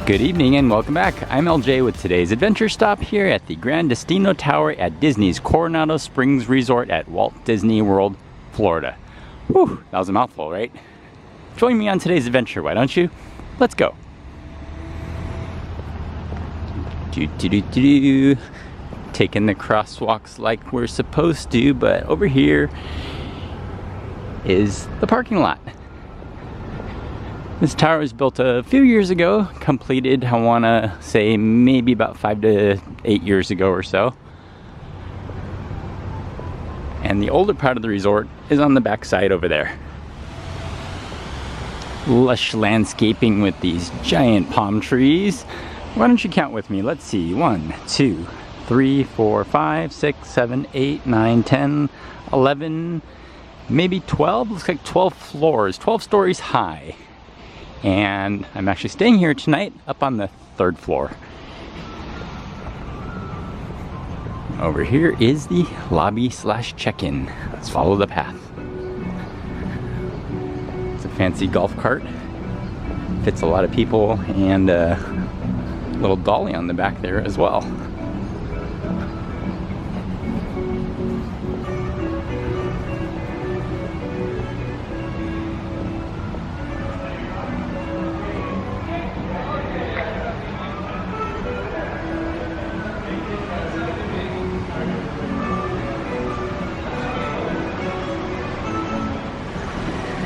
Good evening and welcome back. I'm LJ with today's adventure stop here at the Gran Destino Tower at Disney's Coronado Springs Resort at Walt Disney World, Florida. Whew, that was a mouthful, right? Join me on today's adventure, why don't you? Let's go. Taking the crosswalks like we're supposed to, but over here is the parking lot. This tower was built a few years ago, completed, I want to say, maybe about 5 to 8 years ago or so. And the older part of the resort is on the back side over there. Lush landscaping with these giant palm trees. Why don't you count with me? Let's see. 1, 2, 3, 4, 5, 6, 7, 8, 9, 10, 11, maybe 12. Looks like 12 floors, 12 stories high. And I'm actually staying here tonight up on the 3rd floor. Over here is the lobby / check-in. Let's follow the path. It's a fancy golf cart. Fits a lot of people, and a little dolly on the back there as well.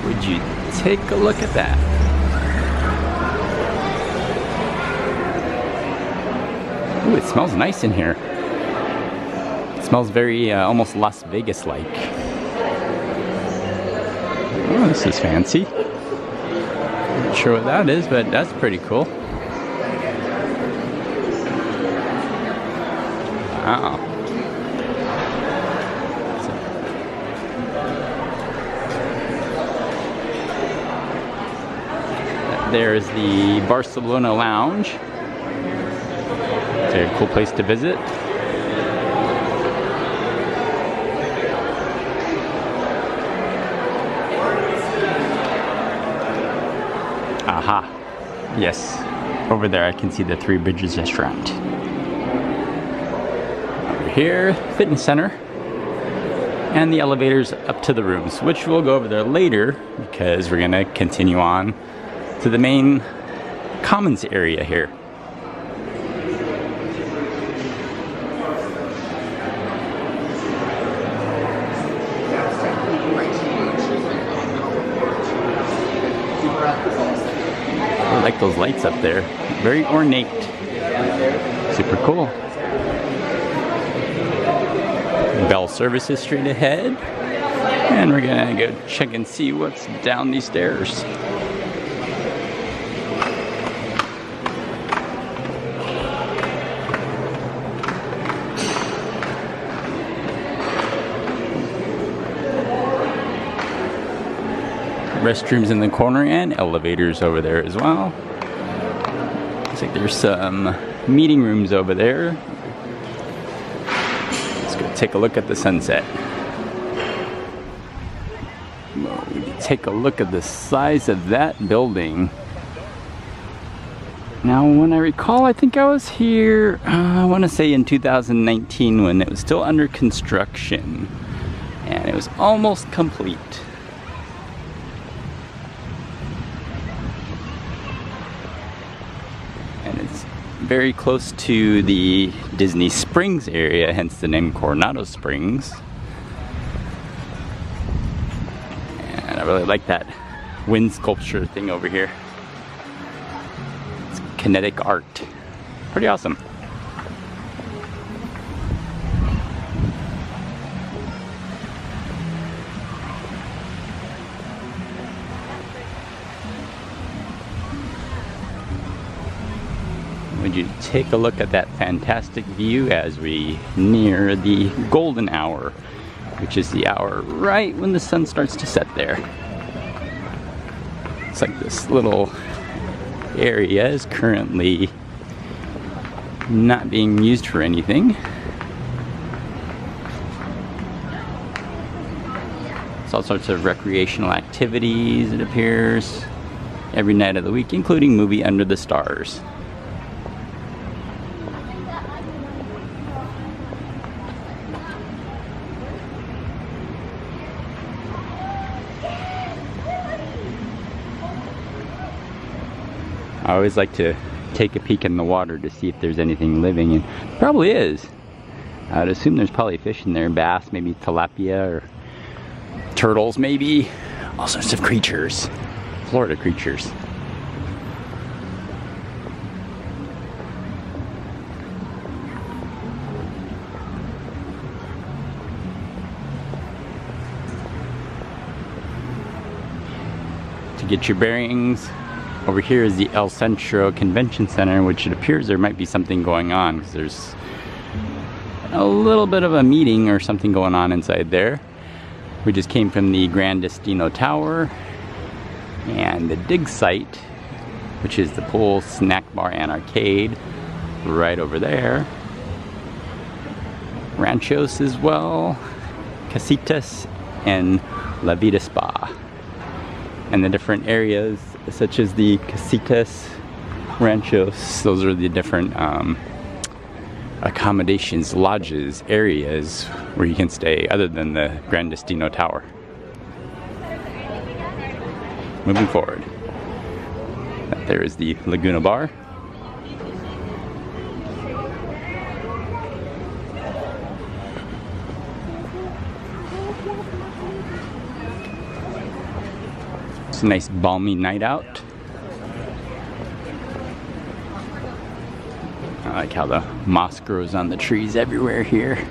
Would you take a look at that? Ooh, it smells nice in here. It smells very almost Las Vegas-like. Oh, this is fancy. Not sure what that is, but that's pretty cool. Wow. There's the Barcelona Lounge. It's a cool place to visit. Aha. Yes. Over there I can see the Three Bridges restaurant. Over here, fitness center. And the elevators up to the rooms, which we'll go over there later because we're gonna continue on to the main commons area here. I like those lights up there. Very ornate. Super cool. Bell services straight ahead. And we're gonna go check and see what's down these stairs. Restrooms in the corner and elevators over there as well. Looks like there's some meeting rooms over there. Let's go take a look at the sunset. Take a look at the size of that building. Now, when I recall, I think I was here, I want to say in 2019 when it was still under construction. And it was almost complete. And it's very close to the Disney Springs area, hence the name Coronado Springs. And I really like that wind sculpture thing over here. It's kinetic art. Pretty awesome. Would you take a look at that fantastic view as we near the golden hour, which is the hour right when the sun starts to set there. It's like this little area is currently not being used for anything. It's all sorts of recreational activities, it appears, every night of the week, including movie Under the Stars. I always like to take a peek in the water to see if there's anything living, and probably is. I would assume there's probably fish in there, bass, maybe tilapia, or turtles maybe. All sorts of creatures. Florida creatures. To get your bearings, over here is the El Centro Convention Center, which it appears there might be something going on, because there's a little bit of a meeting or something going on inside there. We just came from the Gran Destino Tower and the dig site, which is the pool, snack bar, and arcade right over there. Ranchos as well, Casitas, and La Vida Spa. And the different areas, such as the Casitas, Ranchos, those are the different accommodations, lodges, areas where you can stay other than the Gran Destino Tower. Moving forward, there is the Laguna Bar. It's a nice balmy night out. I like how the moss grows on the trees everywhere here.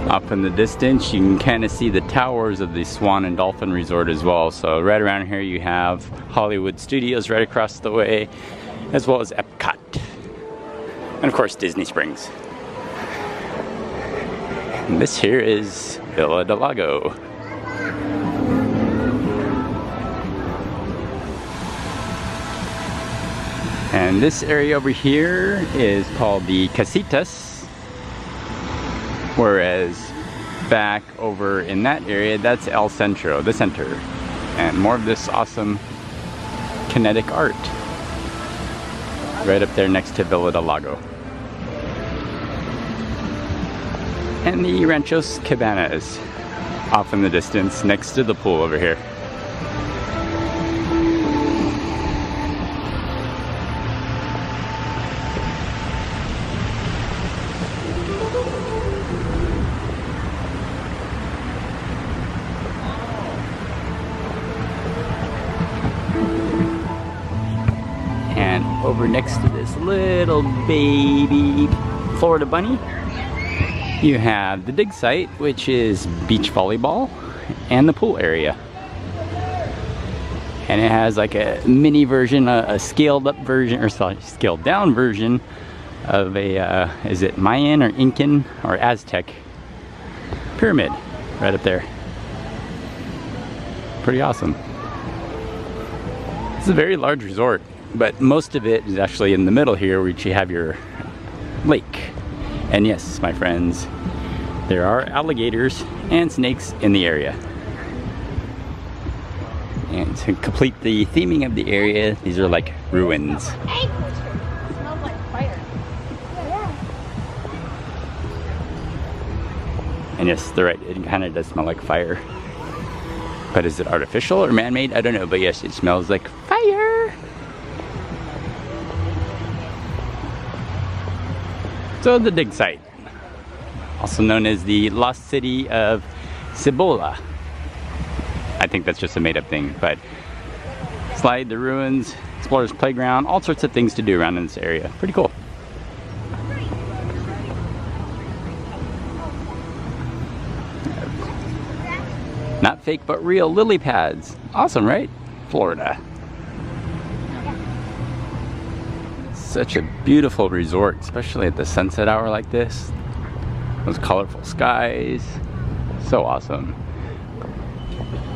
Off in the distance, you can kind of see the towers of the Swan and Dolphin Resort as well. So right around here you have Hollywood Studios right across the way, as well as Epcot. And of course Disney Springs. And this here is Villa del Lago. And this area over here is called the Casitas, whereas back over in that area, that's El Centro, the center. And more of this awesome kinetic art right up there next to Villa del Lago. And the Ranchos Cabanas off in the distance next to the pool over here. And over next to this little baby Florida bunny, you have the dig site, which is beach volleyball, and the pool area. And it has like a mini version, a scaled up version, or sorry, scaled down version of a, is it Mayan or Incan or Aztec pyramid right up there. Pretty awesome. It's a very large resort, but most of it is actually in the middle here, where you have your lake. And yes, my friends, there are alligators and snakes in the area. And to complete the theming of the area, these are like ruins. It smells like fire. And yes, they're right, it kind of does smell like fire. But is it artificial or man-made? I don't know, but yes, it smells like fire. So the dig site, also known as the lost city of Cibola. I think that's just a made-up thing, but slide the ruins, explorer's playground, all sorts of things to do around in this area. Pretty cool. Not fake, but real lily pads. Awesome, right? Florida. Such a beautiful resort, especially at the sunset hour like this. Those colorful skies. So awesome.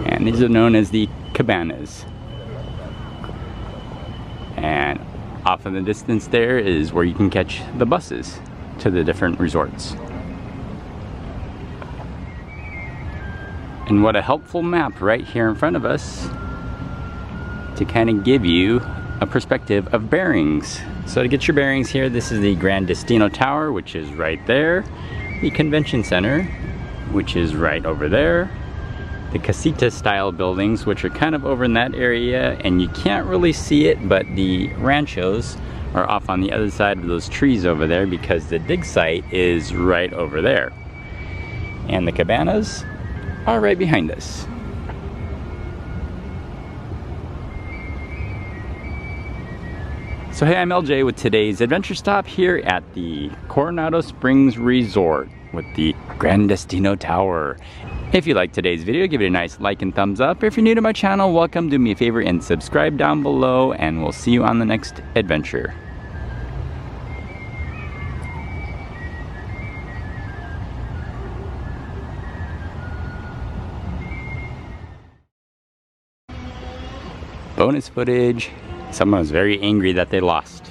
And these are known as the cabanas. And off in the distance there is where you can catch the buses to the different resorts. And what a helpful map right here in front of us to kind of give you a perspective of bearings. So to get your bearings here, this is the Gran Destino Tower, which is right there. The Convention Center, which is right over there. The Casita style buildings, which are kind of over in that area, and you can't really see it, but the ranchos are off on the other side of those trees over there because the dig site is right over there. And the cabanas are right behind us. So hey, I'm LJ with today's adventure stop here at the Coronado Springs Resort with the Gran Destino Tower. If you liked today's video, give it a nice like and thumbs up. If you're new to my channel, welcome. Do me a favor and subscribe down below, and we'll see you on the next adventure. Bonus footage. Someone was very angry that they lost.